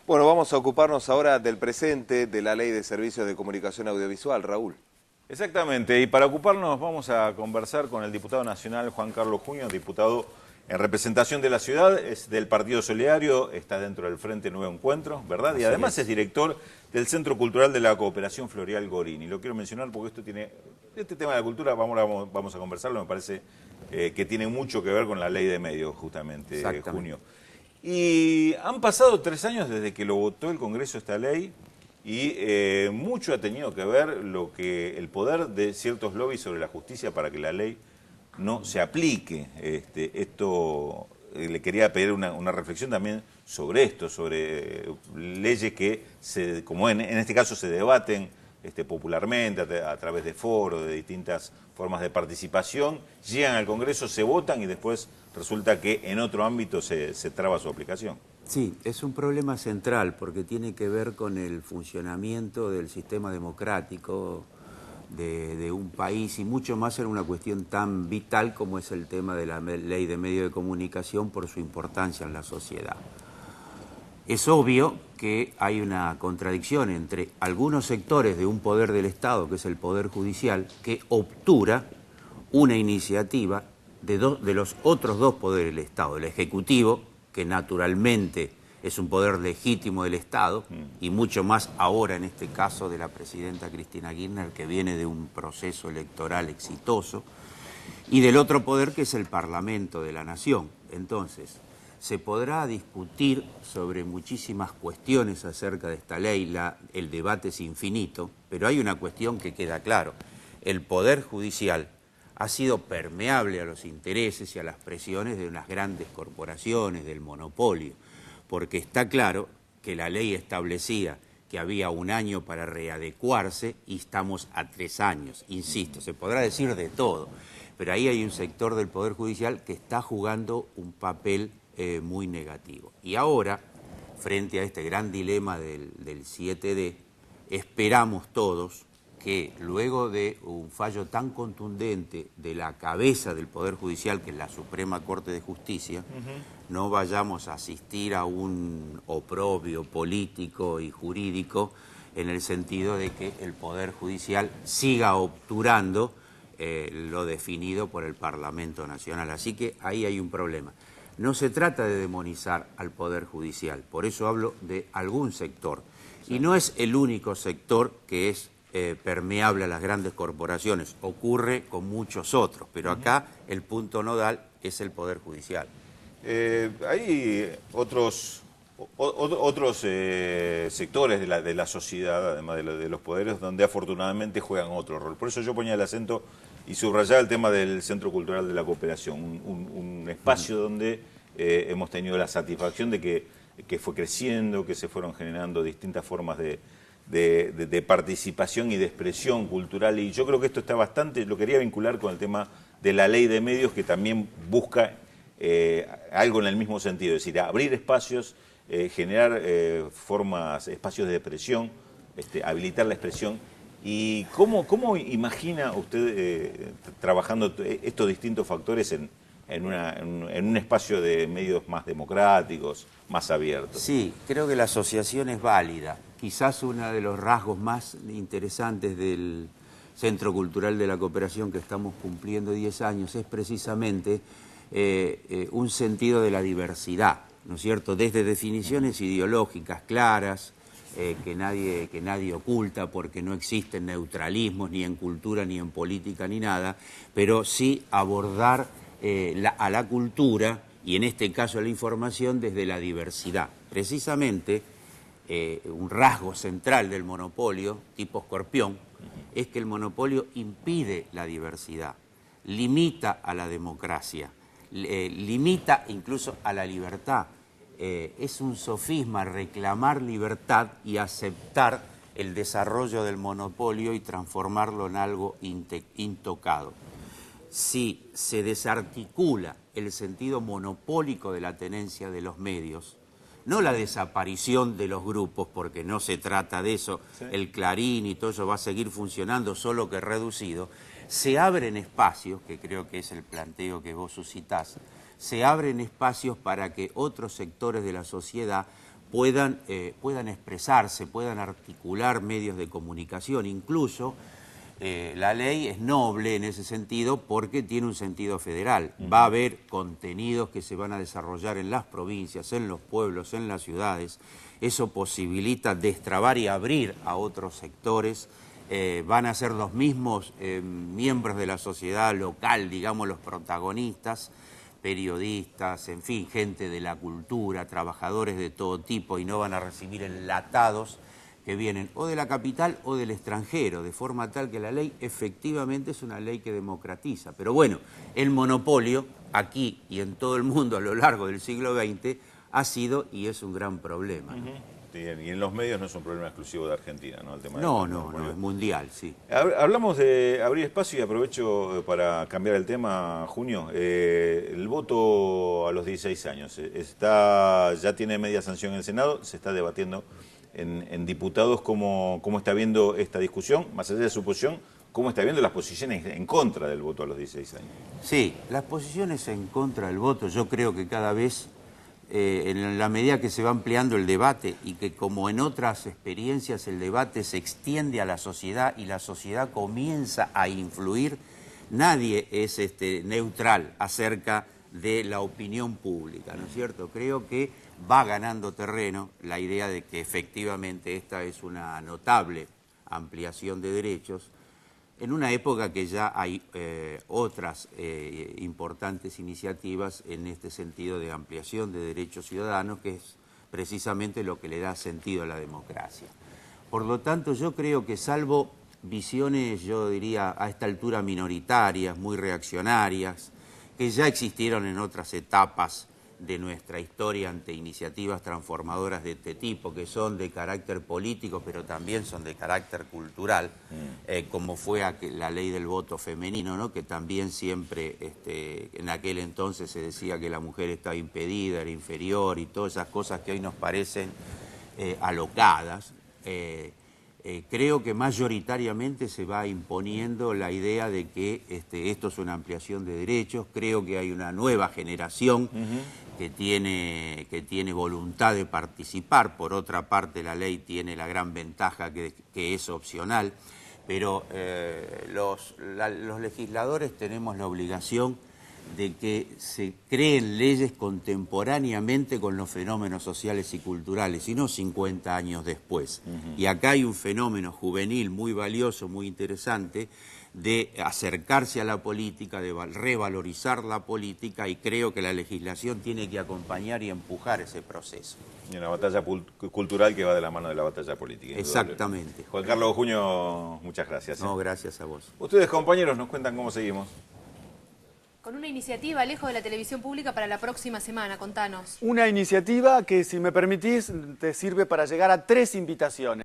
Bueno, vamos a ocuparnos ahora del presente de la Ley de Servicios de Comunicación Audiovisual, Raúl. Exactamente, y para ocuparnos vamos a conversar con el diputado nacional Juan Carlos Junio, diputado en representación de la ciudad, es del Partido Solidario, está dentro del Frente Nuevo Encuentro, ¿verdad? Y además es director del Centro Cultural de la Cooperación Floreal Gorini. Lo quiero mencionar porque este tema de la cultura, vamos a conversarlo, me parece que tiene mucho que ver con la ley de medios, justamente, Junio. Y han pasado 3 años desde que lo votó el Congreso esta ley y mucho ha tenido que ver el poder de ciertos lobbies sobre la justicia para que la ley no se aplique. Esto le quería pedir una reflexión también sobre esto, sobre leyes que, como en este caso, se debaten popularmente a través de foros, de distintas formas de participación, llegan al Congreso, se votan y después resulta que en otro ámbito se traba su aplicación. Sí, es un problema central porque tiene que ver con el funcionamiento del sistema democrático de un país y mucho más en una cuestión tan vital como es el tema de la ley de medios de comunicación por su importancia en la sociedad. Es obvio que hay una contradicción entre algunos sectores de un poder del Estado, que es el Poder Judicial, que obtura una iniciativa de los otros dos poderes del Estado, el Ejecutivo, que naturalmente es un poder legítimo del Estado, y mucho más ahora en este caso de la presidenta Cristina Kirchner, que viene de un proceso electoral exitoso, y del otro poder que es el Parlamento de la Nación. Entonces, se podrá discutir sobre muchísimas cuestiones acerca de esta ley, el debate es infinito, pero hay una cuestión que queda claro: el Poder Judicial ha sido permeable a los intereses y a las presiones de unas grandes corporaciones, del monopolio, porque está claro que la ley establecía que había 1 año para readecuarse y estamos a 3 años. Insisto, se podrá decir de todo, pero ahí hay un sector del Poder Judicial que está jugando un papel muy negativo. Y ahora, frente a este gran dilema del 7D, esperamos todos que luego de un fallo tan contundente de la cabeza del Poder Judicial, que es la Suprema Corte de Justicia, no vayamos a asistir a un oprobio político y jurídico en el sentido de que el Poder Judicial siga obturando lo definido por el Parlamento Nacional. Así que ahí hay un problema. No se trata de demonizar al Poder Judicial, por eso hablo de algún sector. Y no es el único sector que es permeable a las grandes corporaciones, ocurre con muchos otros, pero acá el punto nodal es el Poder Judicial. Hay otros sectores de la sociedad, además de los poderes, donde afortunadamente juegan otro rol. Por eso yo ponía el acento y subrayaba el tema del Centro Cultural de la Cooperación, un espacio donde hemos tenido la satisfacción de que fue creciendo, que se fueron generando distintas formas de participación y de expresión cultural, y yo creo que esto está bastante, lo quería vincular con el tema de la ley de medios, que también busca algo en el mismo sentido, es decir, abrir espacios, generar espacios de expresión, habilitar la expresión. ¿Y cómo imagina usted trabajando estos distintos factores en un espacio de medios más democráticos, más abiertos? Sí, creo que la asociación es válida. Quizás uno de los rasgos más interesantes del Centro Cultural de la Cooperación, que estamos cumpliendo 10 años, es precisamente un sentido de la diversidad, ¿no es cierto? Desde definiciones ideológicas claras, que nadie oculta, porque no existen neutralismos ni en cultura, ni en política, ni nada, pero sí abordar a la cultura, y en este caso a la información, desde la diversidad. Precisamente, un rasgo central del monopolio, tipo escorpión, es que el monopolio impide la diversidad, limita a la democracia, limita incluso a la libertad. Es un sofisma reclamar libertad y aceptar el desarrollo del monopolio y transformarlo en algo intocado. Si se desarticula el sentido monopólico de la tenencia de los medios, no la desaparición de los grupos, porque no se trata de eso, sí. El Clarín y todo eso va a seguir funcionando, solo que reducido. Se abren espacios, que creo que es el planteo que vos suscitás, se abren espacios para que otros sectores de la sociedad puedan expresarse, puedan articular medios de comunicación. Incluso la ley es noble en ese sentido porque tiene un sentido federal. Va a haber contenidos que se van a desarrollar en las provincias, en los pueblos, en las ciudades. Eso posibilita destrabar y abrir a otros sectores. Van a ser los mismos miembros de la sociedad local, digamos, los protagonistas, periodistas, en fin, gente de la cultura, trabajadores de todo tipo, y no van a recibir enlatados que vienen o de la capital o del extranjero, de forma tal que la ley efectivamente es una ley que democratiza. Pero bueno, el monopolio aquí y en todo el mundo a lo largo del siglo XX ha sido y es un gran problema, ¿no? Y en los medios no es un problema exclusivo de Argentina, ¿no? El tema No, es mundial, sí. Hablamos de abrir espacio y aprovecho para cambiar el tema, Junio. El voto a los 16 años ya tiene media sanción en el Senado, se está debatiendo en diputados. ¿Cómo está viendo esta discusión? Más allá de su posición, ¿cómo está viendo las posiciones en contra del voto a los 16 años? Sí, las posiciones en contra del voto, yo creo que cada vez, en la medida que se va ampliando el debate y que como en otras experiencias el debate se extiende a la sociedad y la sociedad comienza a influir, nadie es neutral acerca de la opinión pública, ¿no es cierto? Creo que va ganando terreno la idea de que efectivamente esta es una notable ampliación de derechos, en una época que ya hay otras importantes iniciativas en este sentido de ampliación de derechos ciudadanos, que es precisamente lo que le da sentido a la democracia. Por lo tanto, yo creo que salvo visiones, yo diría, a esta altura minoritarias, muy reaccionarias, que ya existieron en otras etapas de nuestra historia ante iniciativas transformadoras de este tipo, que son de carácter político, pero también son de carácter cultural, como fue la ley del voto femenino, ¿no? Que también siempre, en aquel entonces se decía que la mujer estaba impedida, era inferior, y todas esas cosas que hoy nos parecen alocadas. Creo que mayoritariamente se va imponiendo la idea de que esto es una ampliación de derechos. Creo que hay una nueva generación que tiene voluntad de participar. Por otra parte, la ley tiene la gran ventaja que es opcional, pero los legisladores tenemos la obligación de que se creen leyes contemporáneamente con los fenómenos sociales y culturales, y no 50 años después. Y acá hay un fenómeno juvenil muy valioso, muy interesante, de acercarse a la política, de revalorizar la política, y creo que la legislación tiene que acompañar y empujar ese proceso. Y una batalla cultural que va de la mano de la batalla política. Exactamente. Juan Carlos Junio, muchas gracias. No, gracias a vos. Ustedes, compañeros, nos cuentan cómo seguimos. Con una iniciativa lejos de la televisión pública para la próxima semana, contanos. Una iniciativa que, si me permitís, te sirve para llegar a 3 invitaciones.